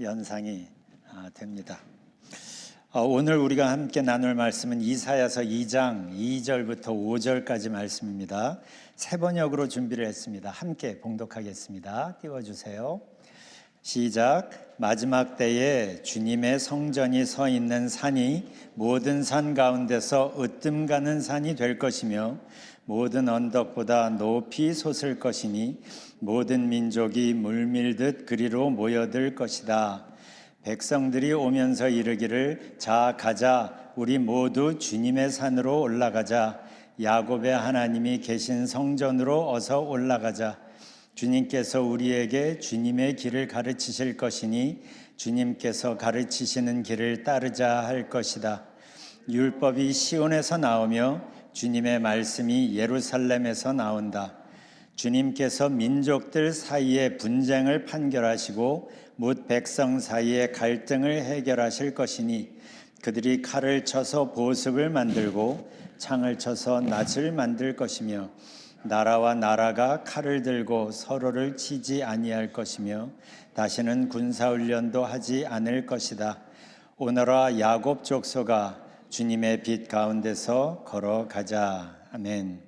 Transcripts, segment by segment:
연상이 됩니다. 오늘 우리가 함께 나눌 말씀은 이사야서 2장 2절부터 5절까지 말씀입니다. 세 번역으로 준비를 했습니다. 함께 봉독하겠습니다. 띄워주세요. 시작. 마지막 때에 주님의 성전이 서 있는 산이 모든 산 가운데서 으뜸 가는 산이 될 것이며 모든 언덕보다 높이 솟을 것이니 모든 민족이 물밀듯 그리로 모여들 것이다. 백성들이 오면서 이르기를 자 가자 우리 모두 주님의 산으로 올라가자 야곱의 하나님이 계신 성전으로 어서 올라가자. 주님께서 우리에게 주님의 길을 가르치실 것이니 주님께서 가르치시는 길을 따르자 할 것이다. 율법이 시온에서 나오며 주님의 말씀이 예루살렘에서 나온다. 주님께서 민족들 사이에 분쟁을 판결하시고 뭇 백성 사이에 갈등을 해결하실 것이니 그들이 칼을 쳐서 보습을 만들고 창을 쳐서 낫을 만들 것이며 나라와 나라가 칼을 들고 서로를 치지 아니할 것이며 다시는 군사훈련도 하지 않을 것이다. 오너라 야곱 족속아 주님의 빛 가운데서 걸어가자. 아멘.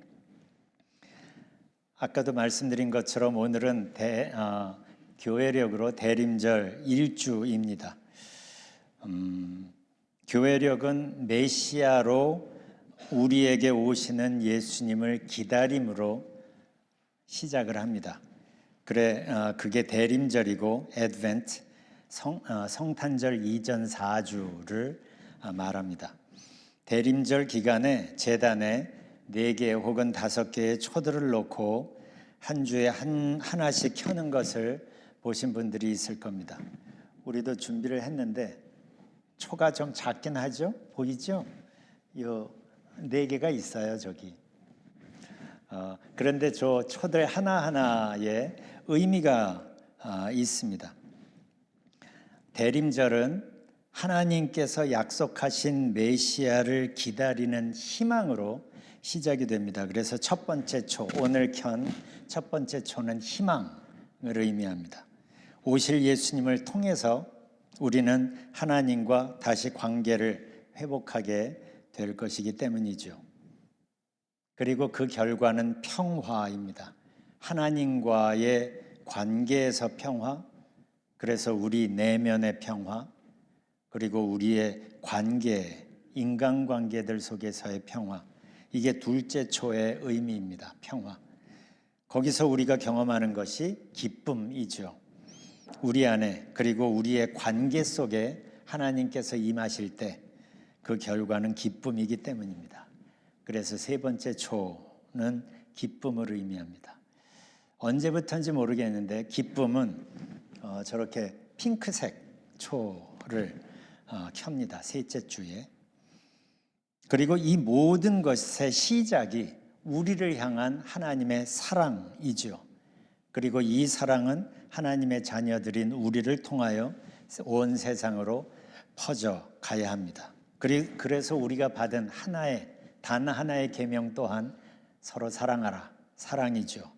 아까도 말씀드린 것처럼 오늘은 교회력으로 대림절 1주입니다. 교회력은 메시아로 우리에게 오시는 예수님을 기다림으로 시작을 합니다. 그게 대림절이고 애드벤트, 성탄절 이전 4주를 말합니다. 대림절 기간에 제단에 4개 혹은 5개의 초들을 놓고 한 주에 하나씩 켜는 것을 보신 분들이 있을 겁니다. 우리도 준비를 했는데 초가 좀 작긴 하죠? 보이죠? 요 4개가 있어요, 저기. 그런데 저 초들 하나하나에 의미가 있습니다. 대림절은 하나님께서 약속하신 메시아를 기다리는 희망으로 시작이 됩니다. 그래서 첫 번째 초, 오늘 켠 첫 번째 초는 희망을 의미합니다. 오실 예수님을 통해서 우리는 하나님과 다시 관계를 회복하게 될 것이기 때문이죠. 그리고 그 결과는 평화입니다. 하나님과의 관계에서 평화, 그래서 우리 내면의 평화, 그리고 우리의 관계, 인간관계들 속에서의 평화, 이게 둘째 초의 의미입니다. 평화. 거기서 우리가 경험하는 것이 기쁨이죠. 우리 안에 그리고 우리의 관계 속에 하나님께서 임하실 때 그 결과는 기쁨이기 때문입니다. 그래서 세 번째 초는 기쁨을 의미합니다. 언제부터인지 모르겠는데 기쁨은 저렇게 핑크색 초를 켭니다. 셋째 주에. 그리고 이 모든 것의 시작이 우리를 향한 하나님의 사랑이죠. 그리고 이 사랑은 하나님의 자녀들인 우리를 통하여 온 세상으로 퍼져 가야 합니다. 그래서 우리가 받은 단 하나의 계명 또한 서로 사랑하라, 사랑이죠.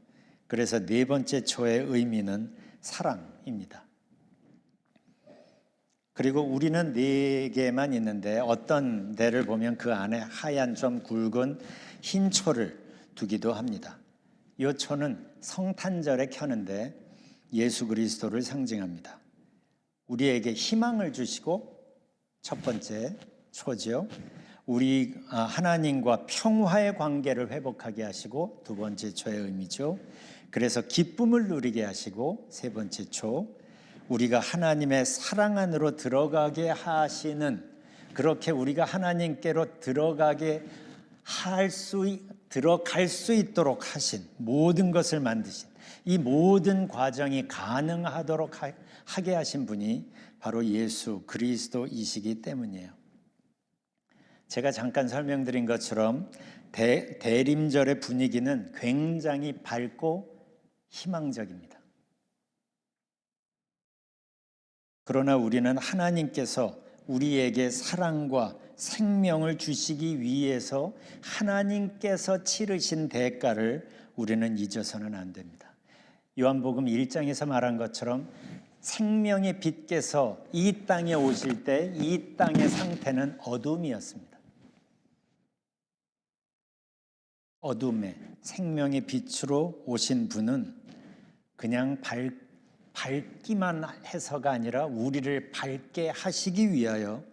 그래서 네 번째 초의 의미는 사랑입니다. 그리고 우리는 4개만 있는데 어떤 데를 보면 그 안에 하얀 좀 굵은 흰 초를 두기도 합니다. 이 초는 성탄절에 켜는데 예수 그리스도를 상징합니다. 우리에게 희망을 주시고 첫 번째 초죠. 우리 하나님과 평화의 관계를 회복하게 하시고 두 번째 초의 의미죠. 그래서 기쁨을 누리게 하시고 세 번째 초, 우리가 하나님의 사랑 안으로 들어가게 하시는, 그렇게 우리가 하나님께로 들어갈 수 있도록 하신, 모든 것을 만드신, 이 모든 과정이 가능하도록 하게 하신 분이 바로 예수 그리스도이시기 때문이에요. 제가 잠깐 설명드린 것처럼 대림절의 분위기는 굉장히 밝고 희망적입니다. 그러나 우리는 하나님께서 우리에게 사랑과 생명을 주시기 위해서 하나님께서 치르신 대가를 우리는 잊어서는 안 됩니다. 요한복음 1장에서 말한 것처럼 생명의 빛께서 이 땅에 오실 때 이 땅의 상태는 어둠이었습니다. 어둠에 생명의 빛으로 오신 분은 그냥 밝기만 해서가 아니라 우리를 밝게 하시기 위하여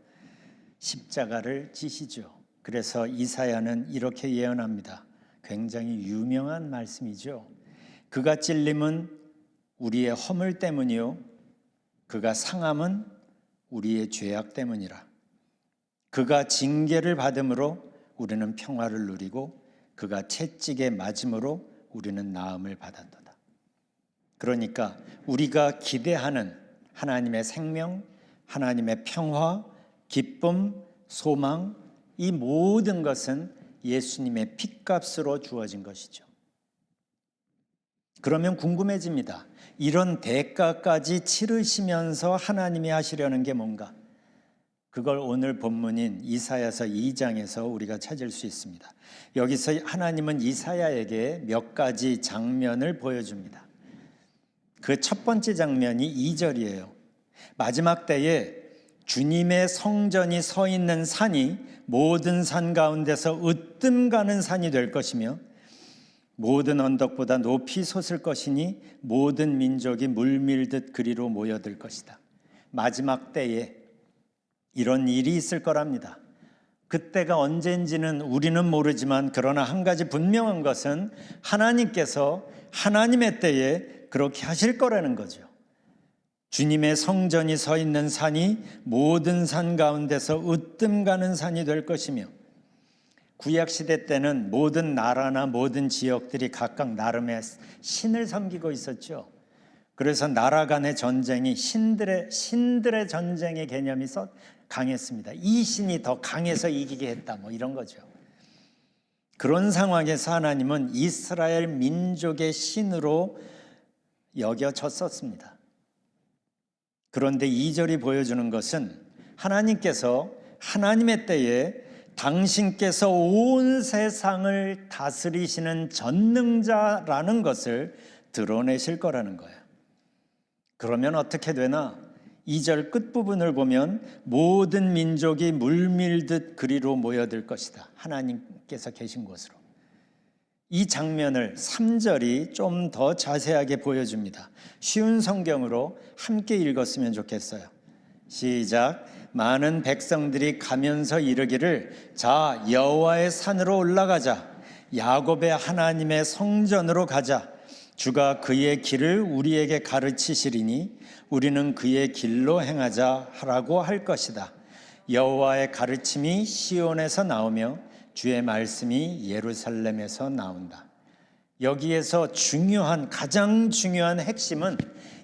십자가를 지시죠. 그래서 이사야는 이렇게 예언합니다. 굉장히 유명한 말씀이죠. 그가 찔림은 우리의 허물 때문이요 그가 상함은 우리의 죄악 때문이라. 그가 징계를 받음으로 우리는 평화를 누리고 그가 채찍에 맞음으로 우리는 나음을 받았도다. 그러니까 우리가 기대하는 하나님의 생명, 하나님의 평화, 기쁨, 소망, 이 모든 것은 예수님의 핏값으로 주어진 것이죠. 그러면 궁금해집니다. 이런 대가까지 치르시면서 하나님이 하시려는 게 뭔가? 그걸 오늘 본문인 이사야서 2장에서 우리가 찾을 수 있습니다. 여기서 하나님은 이사야에게 몇 가지 장면을 보여줍니다. 그 첫 번째 장면이 2절이에요. 마지막 때에 주님의 성전이 서 있는 산이 모든 산 가운데서 으뜸 가는 산이 될 것이며 모든 언덕보다 높이 솟을 것이니 모든 민족이 물밀듯 그리로 모여들 것이다. 마지막 때에 이런 일이 있을 거랍니다. 그때가 언제인지는 우리는 모르지만 그러나 한 가지 분명한 것은 하나님께서 하나님의 때에 그렇게 하실 거라는 거죠. 주님의 성전이 서 있는 산이 모든 산 가운데서 으뜸 가는 산이 될 것이며 구약시대 때는 모든 나라나 모든 지역들이 각각 나름의 신을 섬기고 있었죠. 그래서 나라 간의 전쟁이 신들의 전쟁의 개념이 강했습니다. 이 신이 더 강해서 이기게 했다 뭐 이런 거죠. 그런 상황에서 하나님은 이스라엘 민족의 신으로 여겨졌었습니다. 그런데 2절이 보여주는 것은 하나님께서 하나님의 때에 당신께서 온 세상을 다스리시는 전능자라는 것을 드러내실 거라는 거예요. 그러면 어떻게 되나? 2절 끝부분을 보면 모든 민족이 물밀듯 그리로 모여들 것이다. 하나님께서 계신 곳으로. 이 장면을 3절이 좀 더 자세하게 보여줍니다. 쉬운 성경으로 함께 읽었으면 좋겠어요. 시작. 많은 백성들이 가면서 이르기를 자 여호와의 산으로 올라가자 야곱의 하나님의 성전으로 가자 주가 그의 길을 우리에게 가르치시리니 우리는 그의 길로 행하자 하라고 할 것이다. 여호와의 가르침이 시온에서 나오며 주의 말씀이 예루살렘에서 나온다. 여기에서 가장 중요한 핵심은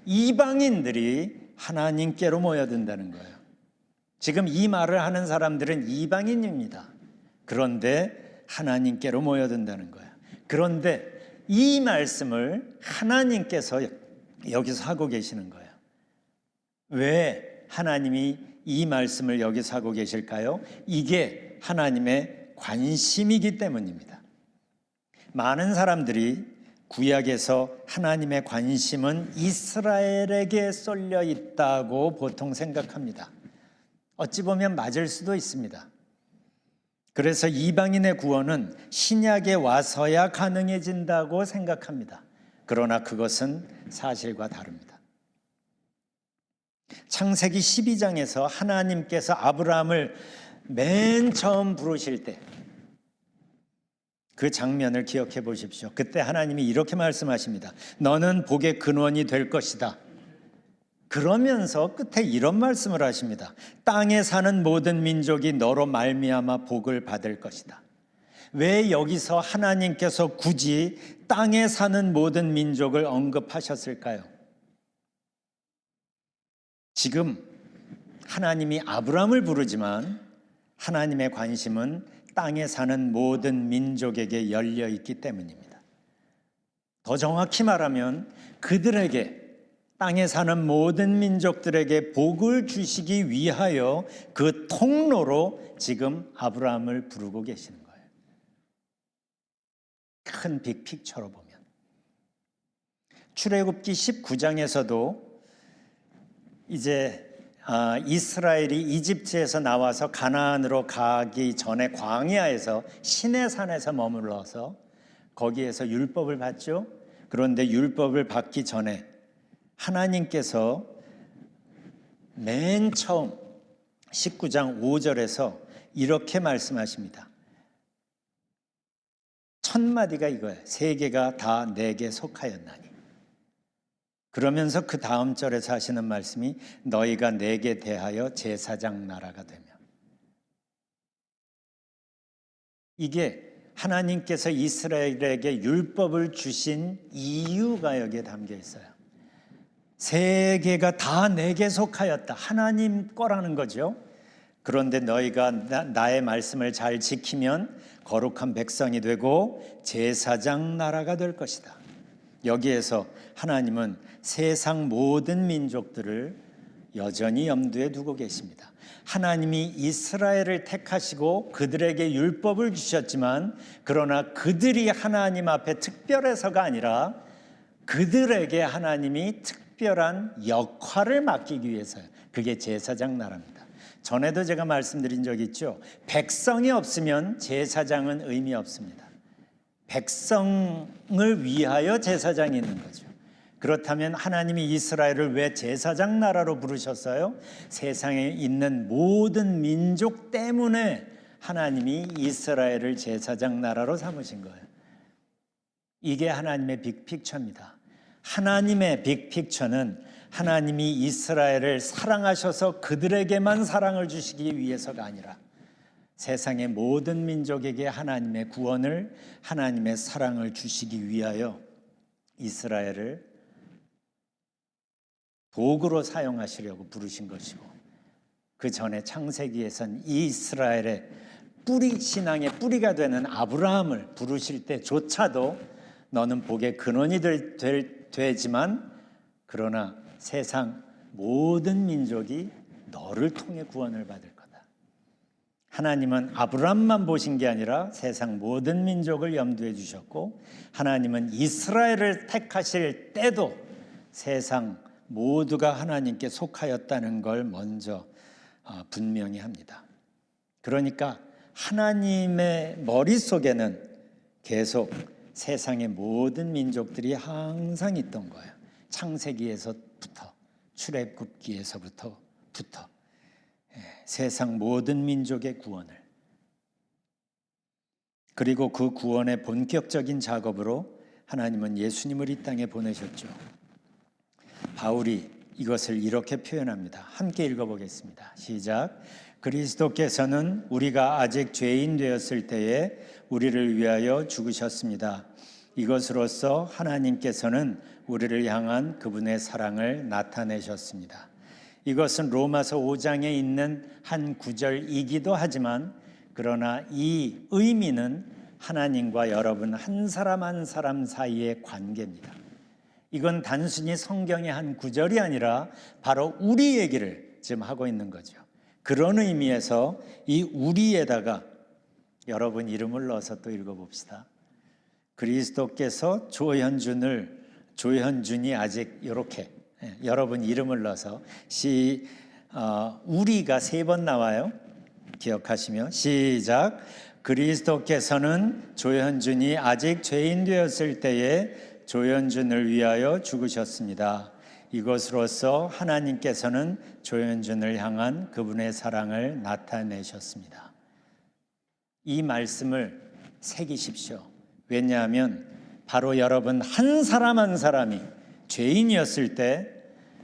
이방인들이 하나님께로 모여든다는 거예요. 지금 이 말을 하는 사람들은 이방인입니다. 그런데 하나님께로 모여든다는 거예요. 그런데 이 말씀을 하나님께서 여기서 하고 계시는 거예요. 왜 하나님이 이 말씀을 여기서 하고 계실까요? 이게 하나님의 관심이기 때문입니다. 많은 사람들이 구약에서 하나님의 관심은 이스라엘에게 쏠려 있다고 보통 생각합니다. 어찌 보면 맞을 수도 있습니다. 그래서 이방인의 구원은 신약에 와서야 가능해진다고 생각합니다. 그러나 그것은 사실과 다릅니다. 창세기 12장에서 하나님께서 아브라함을 맨 처음 부르실 때 그 장면을 기억해 보십시오. 그때 하나님이 이렇게 말씀하십니다. 너는 복의 근원이 될 것이다. 그러면서 끝에 이런 말씀을 하십니다. 땅에 사는 모든 민족이 너로 말미암아 복을 받을 것이다. 왜 여기서 하나님께서 굳이 땅에 사는 모든 민족을 언급하셨을까요? 지금 하나님이 아브라함을 부르지만 하나님의 관심은 땅에 사는 모든 민족에게 열려 있기 때문입니다. 더 정확히 말하면 그들에게 땅에 사는 모든 민족들에게 복을 주시기 위하여 그 통로로 지금 아브라함을 부르고 계시는 거예요. 큰 빅픽처로 보면 출애굽기 19장에서도 이제 이스라엘이 이집트에서 나와서 가나안으로 가기 전에 광야에서 시내산에서 머물러서 거기에서 율법을 받죠. 그런데 율법을 받기 전에 하나님께서 맨 처음 19장 5절에서 이렇게 말씀하십니다. 첫 마디가 이거예요. 세계가 다 내게 속하였나니. 그러면서 그 다음 절에서 하시는 말씀이 너희가 내게 대하여 제사장 나라가 되며, 이게 하나님께서 이스라엘에게 율법을 주신 이유가 여기에 담겨 있어요. 세계가 다 내게 속하였다. 하나님 거라는 거죠. 그런데 너희가 나의 말씀을 잘 지키면 거룩한 백성이 되고 제사장 나라가 될 것이다. 여기에서 하나님은 세상 모든 민족들을 여전히 염두에 두고 계십니다. 하나님이 이스라엘을 택하시고 그들에게 율법을 주셨지만, 그러나 그들이 하나님 앞에 특별해서가 아니라 그들에게 하나님이 특별한 역할을 맡기기 위해서요. 그게 제사장 나라입니다. 전에도 제가 말씀드린 적이 있죠. 백성이 없으면 제사장은 의미 없습니다. 백성을 위하여 제사장이 있는 거죠. 그렇다면 하나님이 이스라엘을 왜 제사장 나라로 부르셨어요? 세상에 있는 모든 민족 때문에 하나님이 이스라엘을 제사장 나라로 삼으신 거예요. 이게 하나님의 빅픽처입니다. 하나님의 빅픽처는 하나님이 이스라엘을 사랑하셔서 그들에게만 사랑을 주시기 위해서가 아니라 세상의 모든 민족에게 하나님의 구원을, 하나님의 사랑을 주시기 위하여 이스라엘을 도구로 사용하시려고 부르신 것이고, 그 전에 창세기에선 이스라엘의 뿌리, 신앙의 뿌리가 되는 아브라함을 부르실 때조차도 너는 복의 근원이 되지만 그러나 세상 모든 민족이 너를 통해 구원을 받을 거다. 하나님은 아브라함만 보신 게 아니라 세상 모든 민족을 염두에 주셨고, 하나님은 이스라엘을 택하실 때도 세상 모두가 하나님께 속하였다는 걸 먼저 분명히 합니다. 그러니까 하나님의 머릿속에는 계속 세상의 모든 민족들이 항상 있던 거예요. 창세기에서부터, 출애굽기에서부터 세상 모든 민족의 구원을, 그리고 그 구원의 본격적인 작업으로 하나님은 예수님을 이 땅에 보내셨죠. 바울이 이것을 이렇게 표현합니다. 함께 읽어보겠습니다. 시작. 그리스도께서는 우리가 아직 죄인 되었을 때에 우리를 위하여 죽으셨습니다. 이것으로써 하나님께서는 우리를 향한 그분의 사랑을 나타내셨습니다. 이것은 로마서 5장에 있는 한 구절이기도 하지만, 그러나 이 의미는 하나님과 여러분 한 사람 한 사람 사이의 관계입니다. 이건 단순히 성경의 한 구절이 아니라 바로 우리 얘기를 지금 하고 있는 거죠. 그런 의미에서 이 우리에다가 여러분 이름을 넣어서 또 읽어봅시다. 그리스도께서 조현준이 아직 이렇게 여러분 이름을 넣어서 우리가 3번 나와요. 기억하시며 시작. 그리스도께서는 조현준이 아직 죄인 되었을 때에 조현준을 위하여 죽으셨습니다. 이것으로써 하나님께서는 조현준을 향한 그분의 사랑을 나타내셨습니다. 이 말씀을 새기십시오. 왜냐하면 바로 여러분 한 사람 한 사람이 죄인이었을 때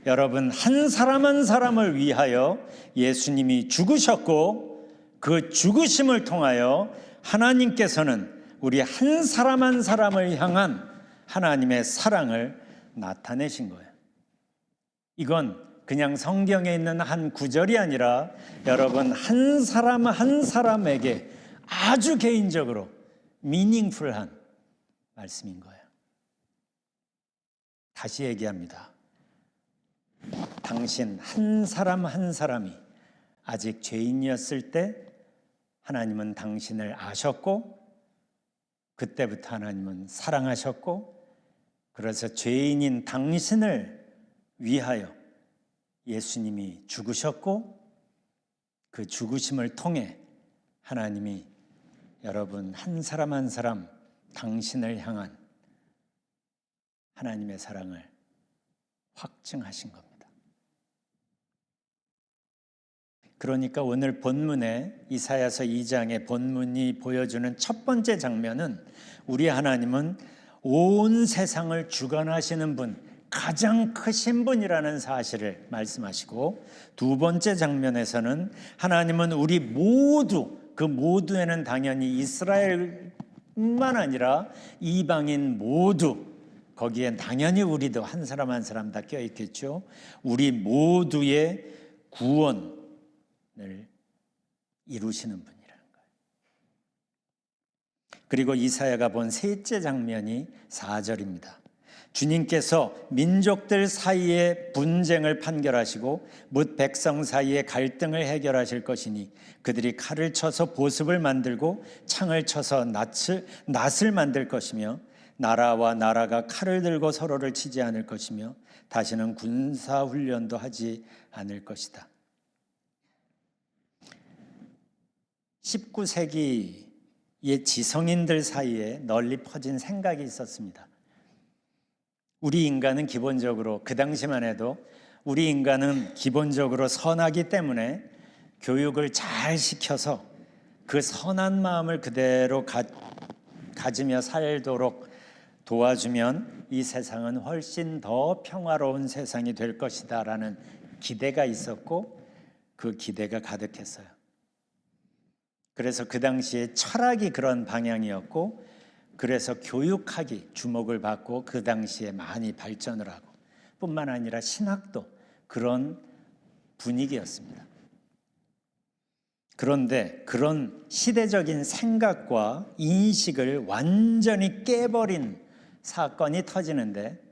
여러분 한 사람 한 사람을 위하여 예수님이 죽으셨고, 그 죽으심을 통하여 하나님께서는 우리 한 사람 한 사람을 향한 하나님의 사랑을 나타내신 거예요. 이건 그냥 성경에 있는 한 구절이 아니라 여러분 한 사람 한 사람에게 아주 개인적으로 미닝풀한 말씀인 거예요. 다시 얘기합니다. 당신 한 사람 한 사람이 아직 죄인이었을 때 하나님은 당신을 아셨고, 그때부터 하나님은 사랑하셨고, 그래서 죄인인 당신을 위하여 예수님이 죽으셨고 그 죽으심을 통해 하나님이 여러분 한 사람 한 사람 당신을 향한 하나님의 사랑을 확증하신 겁니다. 그러니까 오늘 본문에 이사야서 2장의 본문이 보여주는 첫 번째 장면은 우리 하나님은 온 세상을 주관하시는 분, 가장 크신 분이라는 사실을 말씀하시고, 두 번째 장면에서는 하나님은 우리 모두, 그 모두에는 당연히 이스라엘뿐만 아니라 이방인 모두, 거기엔 당연히 우리도 한 사람 한 사람 다 껴있겠죠. 우리 모두의 구원을 이루시는 분이라는 거예요. 그리고 이사야가 본 셋째 장면이 4절입니다. 주님께서 민족들 사이의 분쟁을 판결하시고 뭇 백성 사이의 갈등을 해결하실 것이니 그들이 칼을 쳐서 보습을 만들고 창을 쳐서 낫을 만들 것이며 나라와 나라가 칼을 들고 서로를 치지 않을 것이며 다시는 군사훈련도 하지 않을 것이다. 19세기의 지성인들 사이에 널리 퍼진 생각이 있었습니다. 우리 인간은 기본적으로, 그 당시만 해도 우리 인간은 기본적으로 선하기 때문에 교육을 잘 시켜서 그 선한 마음을 그대로 가지며 살도록 도와주면 이 세상은 훨씬 더 평화로운 세상이 될 것이다 라는 기대가 있었고, 그 기대가 가득했어요. 그래서 그 당시에 철학이 그런 방향이었고, 그래서 교육학이 주목을 받고 그 당시에 많이 발전을 하고, 뿐만 아니라 신학도 그런 분위기였습니다. 그런데 그런 시대적인 생각과 인식을 완전히 깨버린 사건이 터지는데,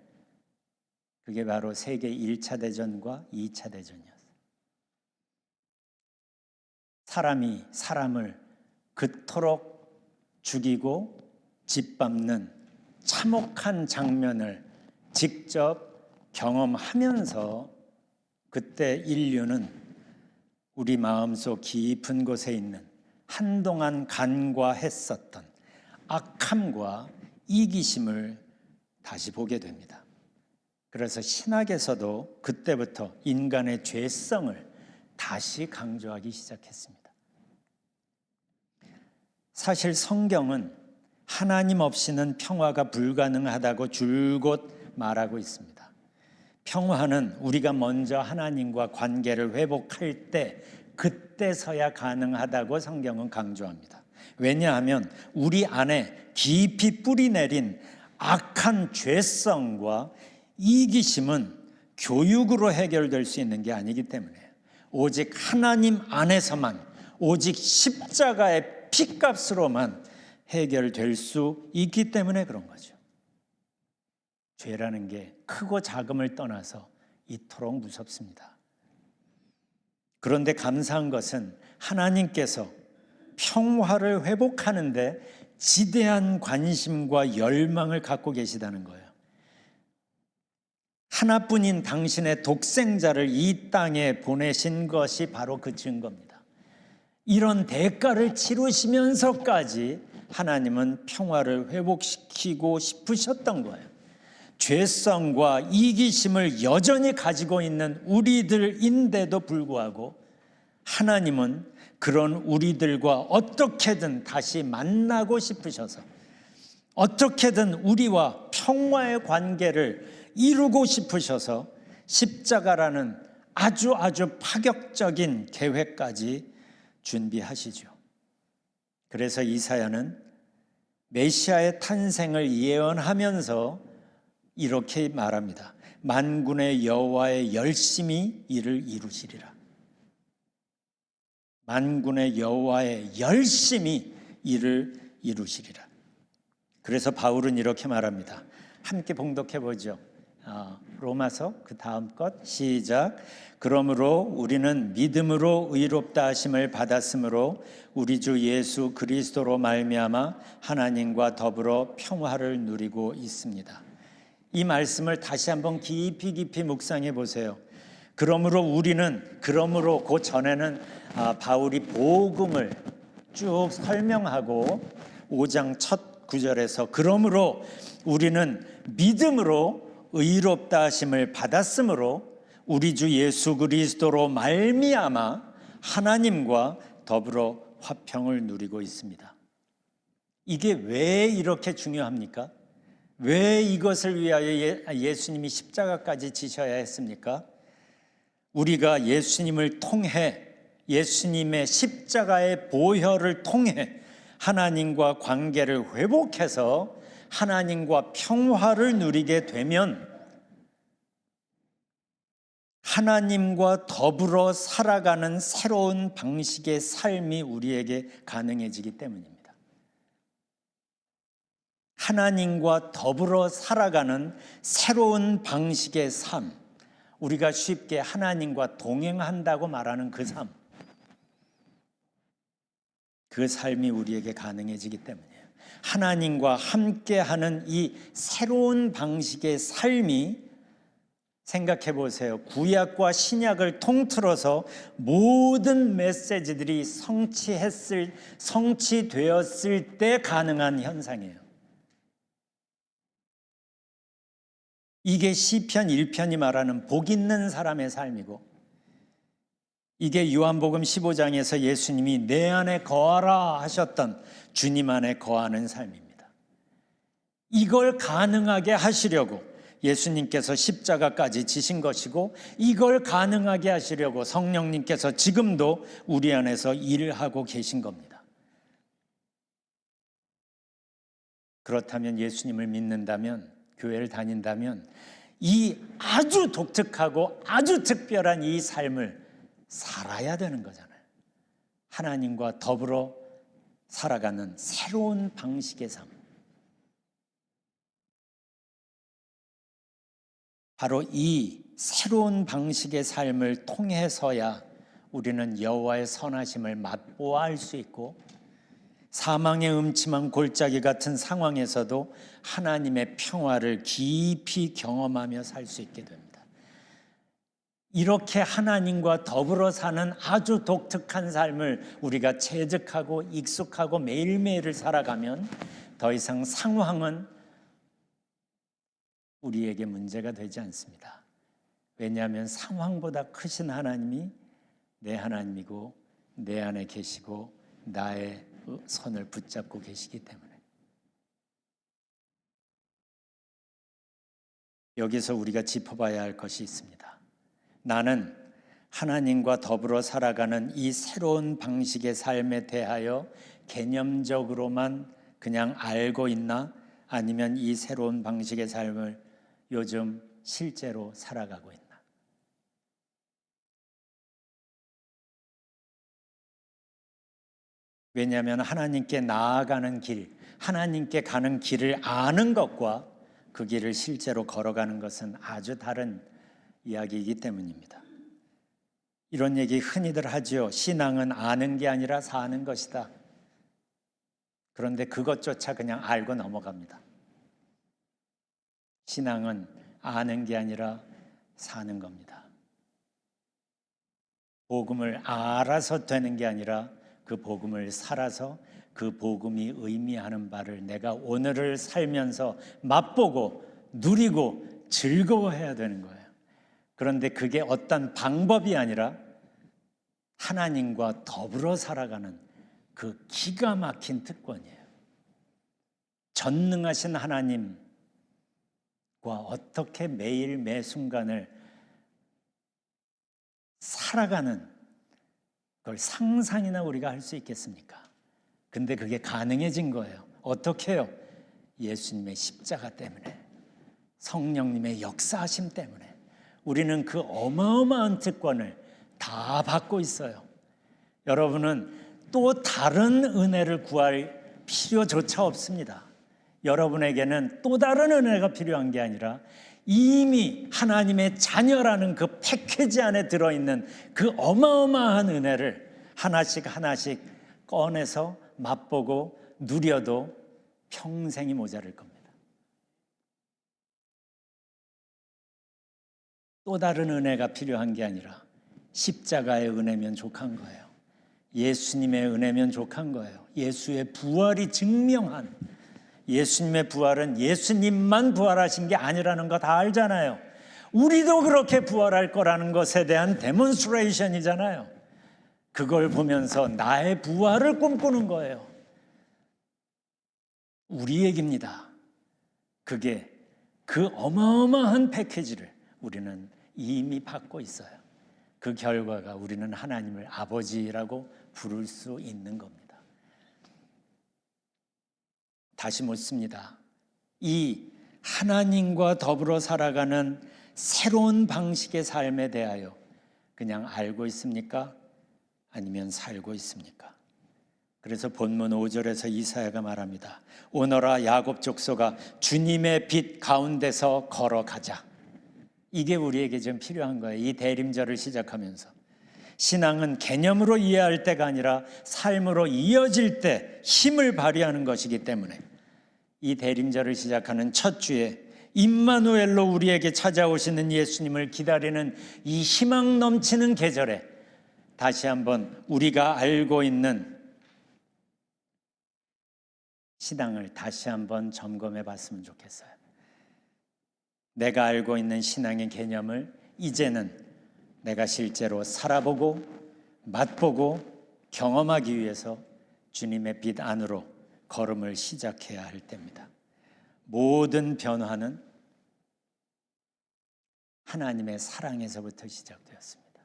그게 바로 세계 1차 대전과 2차 대전이었어요. 사람이 사람을 그토록 죽이고 짓밟는 참혹한 장면을 직접 경험하면서 그때 인류는 우리 마음속 깊은 곳에 있는 한동안 간과했었던 악함과 이기심을 다시 보게 됩니다. 그래서 신학에서도 그때부터 인간의 죄성을 다시 강조하기 시작했습니다. 사실 성경은 하나님 없이는 평화가 불가능하다고 줄곧 말하고 있습니다. 평화는 우리가 먼저 하나님과 관계를 회복할 때, 그때서야 가능하다고 성경은 강조합니다. 왜냐하면 우리 안에 깊이 뿌리내린 악한 죄성과 이기심은 교육으로 해결될 수 있는 게 아니기 때문에, 오직 하나님 안에서만, 오직 십자가의 피값으로만 해결될 수 있기 때문에 그런 거죠. 죄라는 게 크고 작음을 떠나서 이토록 무섭습니다. 그런데 감사한 것은 하나님께서 평화를 회복하는데 지대한 관심과 열망을 갖고 계시다는 거예요. 하나뿐인 당신의 독생자를 이 땅에 보내신 것이 바로 그 증거입니다. 이런 대가를 치르시면서까지 하나님은 평화를 회복시키고 싶으셨던 거예요. 죄성과 이기심을 여전히 가지고 있는 우리들인데도 불구하고 하나님은 그런 우리들과 어떻게든 다시 만나고 싶으셔서, 어떻게든 우리와 평화의 관계를 이루고 싶으셔서 십자가라는 아주 파격적인 계획까지 준비하시죠. 그래서 이사야는 메시아의 탄생을 예언하면서 이렇게 말합니다. 만군의 여호와의 열심히 이를 이루시리라. 만군의 여호와의 열심히 이를 이루시리라. 그래서 바울은 이렇게 말합니다. 함께 봉독해 보죠. 로마서 그 다음 것 시작. 그러므로 우리는 믿음으로 의롭다 하심을 받았으므로 우리 주 예수 그리스도로 말미암아 하나님과 더불어 평화를 누리고 있습니다. 이 말씀을 다시 한번 깊이 묵상해 보세요. 그러므로 그 전에는 바울이 복음을 쭉 설명하고 5장 첫 구절에서 그러므로 우리는 믿음으로 의롭다 하심을 받았으므로 우리 주 예수 그리스도로 말미암아 하나님과 더불어 화평을 누리고 있습니다. 이게 왜 이렇게 중요합니까? 왜 이것을 위하여 예수님이 십자가까지 지셔야 했습니까? 우리가 예수님을 통해, 예수님의 십자가의 보혈을 통해 하나님과 관계를 회복해서 하나님과 평화를 누리게 되면 하나님과 더불어 살아가는 새로운 방식의 삶이 우리에게 가능해지기 때문입니다. 하나님과 더불어 살아가는 새로운 방식의 삶, 우리가 쉽게 하나님과 동행한다고 말하는 그 삶, 그 삶이 우리에게 가능해지기 때문이에요. 하나님과 함께하는 이 새로운 방식의 삶이, 생각해 보세요. 구약과 신약을 통틀어서 모든 메시지들이 성취되었을 때 가능한 현상이에요. 이게 시편 1편이 말하는 복 있는 사람의 삶이고, 이게 요한복음 15장에서 예수님이 내 안에 거하라 하셨던 주님 안에 거하는 삶입니다. 이걸 가능하게 하시려고 예수님께서 십자가까지 지신 것이고, 이걸 가능하게 하시려고 성령님께서 지금도 우리 안에서 일을 하고 계신 겁니다. 그렇다면 예수님을 믿는다면, 교회를 다닌다면 이 아주 독특하고 아주 특별한 이 삶을 살아야 되는 거잖아요. 하나님과 더불어 살아가는 새로운 방식의 삶. 바로 이 새로운 방식의 삶을 통해서야 우리는 여호와의 선하심을 맛보아할 수 있고, 사망의 음침한 골짜기 같은 상황에서도 하나님의 평화를 깊이 경험하며 살 수 있게 됩니다. 이렇게 하나님과 더불어 사는 아주 독특한 삶을 우리가 체득하고 익숙하고 매일매일을 살아가면 더 이상 상황은 우리에게 문제가 되지 않습니다. 왜냐하면 상황보다 크신 하나님이 내 하나님이고 내 안에 계시고 나의 손을 붙잡고 계시기 때문에. 여기서 우리가 짚어봐야 할 것이 있습니다. 나는 하나님과 더불어 살아가는 이 새로운 방식의 삶에 대하여 개념적으로만 그냥 알고 있나? 아니면 이 새로운 방식의 삶을 요즘 실제로 살아가고 있나? 왜냐하면 하나님께 나아가는 길, 하나님께 가는 길을 아는 것과 그 길을 실제로 걸어가는 것은 아주 다른 이야기이기 때문입니다. 이런 얘기 흔히들 하죠. 신앙은 아는 게 아니라 사는 것이다. 그런데 그것조차 그냥 알고 넘어갑니다. 신앙은 아는 게 아니라 사는 겁니다. 복음을 알아서 되는 게 아니라 그 복음을 살아서 그 복음이 의미하는 바를 내가 오늘을 살면서 맛보고 누리고 즐거워해야 되는 거예요. 그런데 그게 어떤 방법이 아니라 하나님과 더불어 살아가는 그 기가 막힌 특권이에요. 전능하신 하나님과 어떻게 매일 매 순간을 살아가는 그걸 상상이나 우리가 할 수 있겠습니까? 근데 그게 가능해진 거예요. 어떻게 해요? 예수님의 십자가 때문에, 성령님의 역사하심 때문에 우리는 그 어마어마한 특권을 다 받고 있어요. 여러분은 또 다른 은혜를 구할 필요조차 없습니다. 여러분에게는 또 다른 은혜가 필요한 게 아니라 이미 하나님의 자녀라는 그 패키지 안에 들어있는 그 어마어마한 은혜를 하나씩 하나씩 꺼내서 맛보고 누려도 평생이 모자랄 겁니다. 또 다른 은혜가 필요한 게 아니라 십자가의 은혜면 족한 거예요. 예수님의 은혜면 족한 거예요. 예수의 부활이 증명한, 예수님의 부활은 예수님만 부활하신 게 아니라는 거 다 알잖아요. 우리도 그렇게 부활할 거라는 것에 대한 데몬스트레이션이잖아요. 그걸 보면서 나의 부활을 꿈꾸는 거예요. 우리 얘기입니다. 그게 그 어마어마한 패키지를 우리는 이미 받고 있어요. 그 결과가 우리는 하나님을 아버지라고 부를 수 있는 겁니다. 다시 묻습니다. 이 하나님과 더불어 살아가는 새로운 방식의 삶에 대하여 그냥 알고 있습니까? 아니면 살고 있습니까? 그래서 본문 5절에서 이사야가 말합니다. 오너라 야곱 족속아 주님의 빛 가운데서 걸어가자. 이게 우리에게 좀 필요한 거예요. 이 대림절을 시작하면서 신앙은 개념으로 이해할 때가 아니라 삶으로 이어질 때 힘을 발휘하는 것이기 때문에 이 대림절을 시작하는 첫 주에 임마누엘로 우리에게 찾아오시는 예수님을 기다리는 이 희망 넘치는 계절에 다시 한번 우리가 알고 있는 신앙을 다시 한번 점검해 봤으면 좋겠어요. 내가 알고 있는 신앙의 개념을 이제는 내가 실제로 살아보고 맛보고 경험하기 위해서 주님의 빛 안으로 걸음을 시작해야 할 때입니다. 모든 변화는 하나님의 사랑에서부터 시작되었습니다.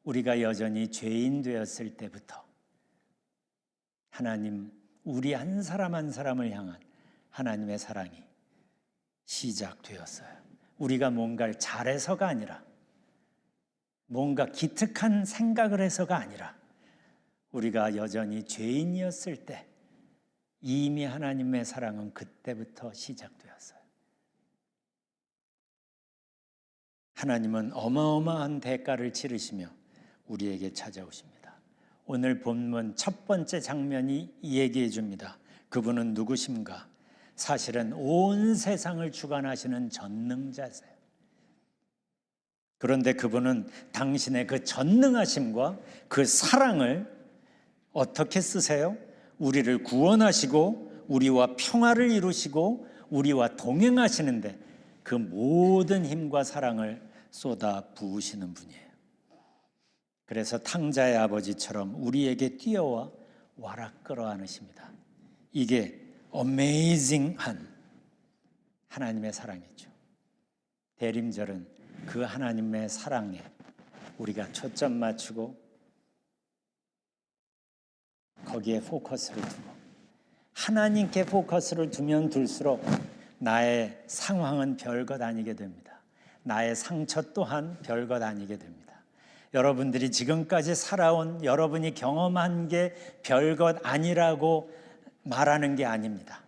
우리가 여전히 죄인 되었을 때부터 하나님, 우리 한 사람 한 사람을 향한 하나님의 사랑이 시작되었어요. 우리가 뭔가를 잘해서가 아니라 뭔가 기특한 생각을 해서가 아니라 우리가 여전히 죄인이었을 때 이미 하나님의 사랑은 그때부터 시작되었어요. 하나님은 어마어마한 대가를 치르시며 우리에게 찾아오십니다. 오늘 본문 첫 번째 장면이 얘기해 줍니다. 그분은 누구신가? 사실은 온 세상을 주관하시는 전능자세요. 그런데 그분은 당신의 그 전능하심과 그 사랑을 어떻게 쓰세요? 우리를 구원하시고 우리와 평화를 이루시고 우리와 동행하시는데 그 모든 힘과 사랑을 쏟아 부으시는 분이에요. 그래서 탕자의 아버지처럼 우리에게 뛰어와 와락 끌어안으십니다. 이게 어메이징한 하나님의 사랑이죠. 대림절은 그 하나님의 사랑에 우리가 초점 맞추고 거기에 포커스를 두고 하나님께 포커스를 두면 둘수록 나의 상황은 별것 아니게 됩니다. 나의 상처 또한 별것 아니게 됩니다. 여러분들이 지금까지 살아온 여러분이 경험한 게 별것 아니라고 말하는 게 아닙니다.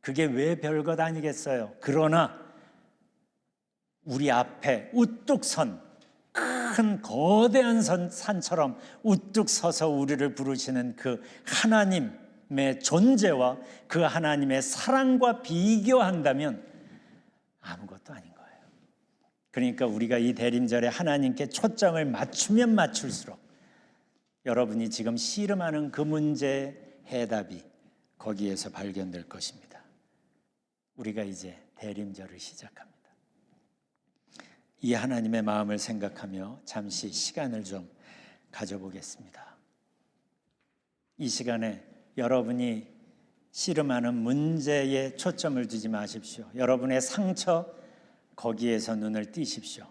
그게 왜 별것 아니겠어요? 그러나 우리 앞에 우뚝 선 큰 거대한 산처럼 우뚝 서서 우리를 부르시는 그 하나님의 존재와 그 하나님의 사랑과 비교한다면 아무것도 아닌 거예요. 그러니까 우리가 이 대림절에 하나님께 초점을 맞추면 맞출수록 여러분이 지금 씨름하는 그 문제의 해답이 거기에서 발견될 것입니다. 우리가 이제 대림절을 시작합니다. 이 하나님의 마음을 생각하며 잠시 시간을 좀 가져보겠습니다. 이 시간에 여러분이 씨름하는 문제에 초점을 두지 마십시오. 여러분의 상처 거기에서 눈을 띄십시오.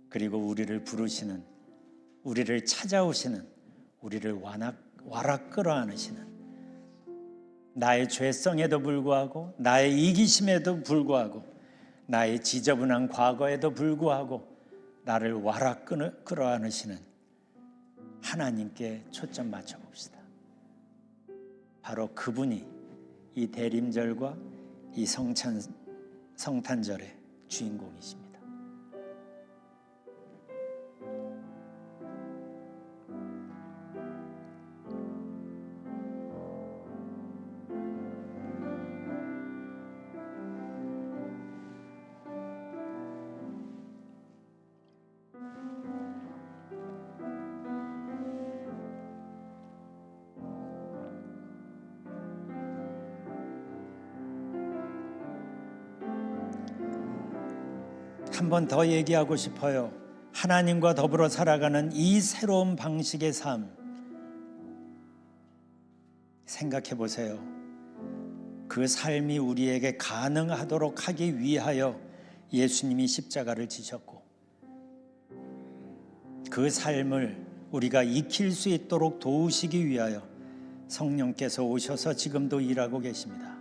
그리고 우리를 부르시는, 우리를 찾아오시는, 우리를 와락 끌어안으시는 나의 죄성에도 불구하고 나의 이기심에도 불구하고 나의 지저분한 과거에도 불구하고 나를 와락 끌어안으시는 하나님께 초점 맞춰봅시다. 바로 그분이 이 대림절과 이 성탄절의 주인공이십니다. 한 번 더 얘기하고 싶어요. 하나님과 더불어 살아가는 이 새로운 방식의 삶 생각해 보세요. 그 삶이 우리에게 가능하도록 하기 위하여 예수님이 십자가를 지셨고, 그 삶을 우리가 익힐 수 있도록 도우시기 위하여 성령께서 오셔서 지금도 일하고 계십니다.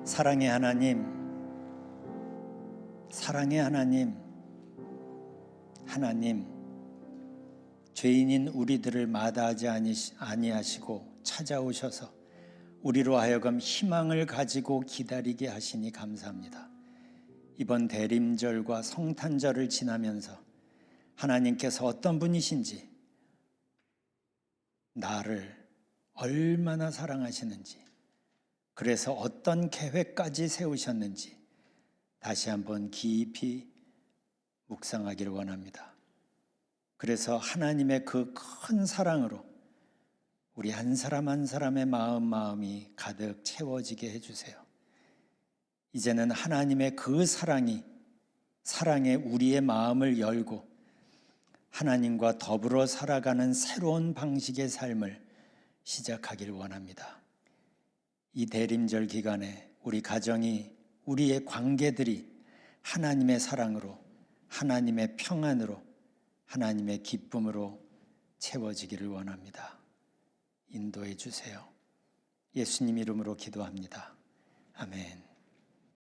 사랑의 하나님, 사랑의 하나님, 하나님, 죄인인 우리들을 마다하지 아니하시고 찾아오셔서 우리로 하여금 희망을 가지고 기다리게 하시니 감사합니다. 이번 대림절과 성탄절을 지나면서 하나님께서 어떤 분이신지, 나를 얼마나 사랑하시는지, 그래서 어떤 계획까지 세우셨는지 다시 한번 깊이 묵상하기를 원합니다. 그래서 하나님의 그 큰 사랑으로 우리 한 사람 한 사람의 마음이 가득 채워지게 해주세요. 이제는 하나님의 그 사랑에 우리의 마음을 열고 하나님과 더불어 살아가는 새로운 방식의 삶을 시작하기를 원합니다. 이 대림절 기간에 우리 가정이, 우리의 관계들이 하나님의 사랑으로, 하나님의 평안으로, 하나님의 기쁨으로 채워지기를 원합니다. 인도해 주세요. 예수님 이름으로 기도합니다. 아멘.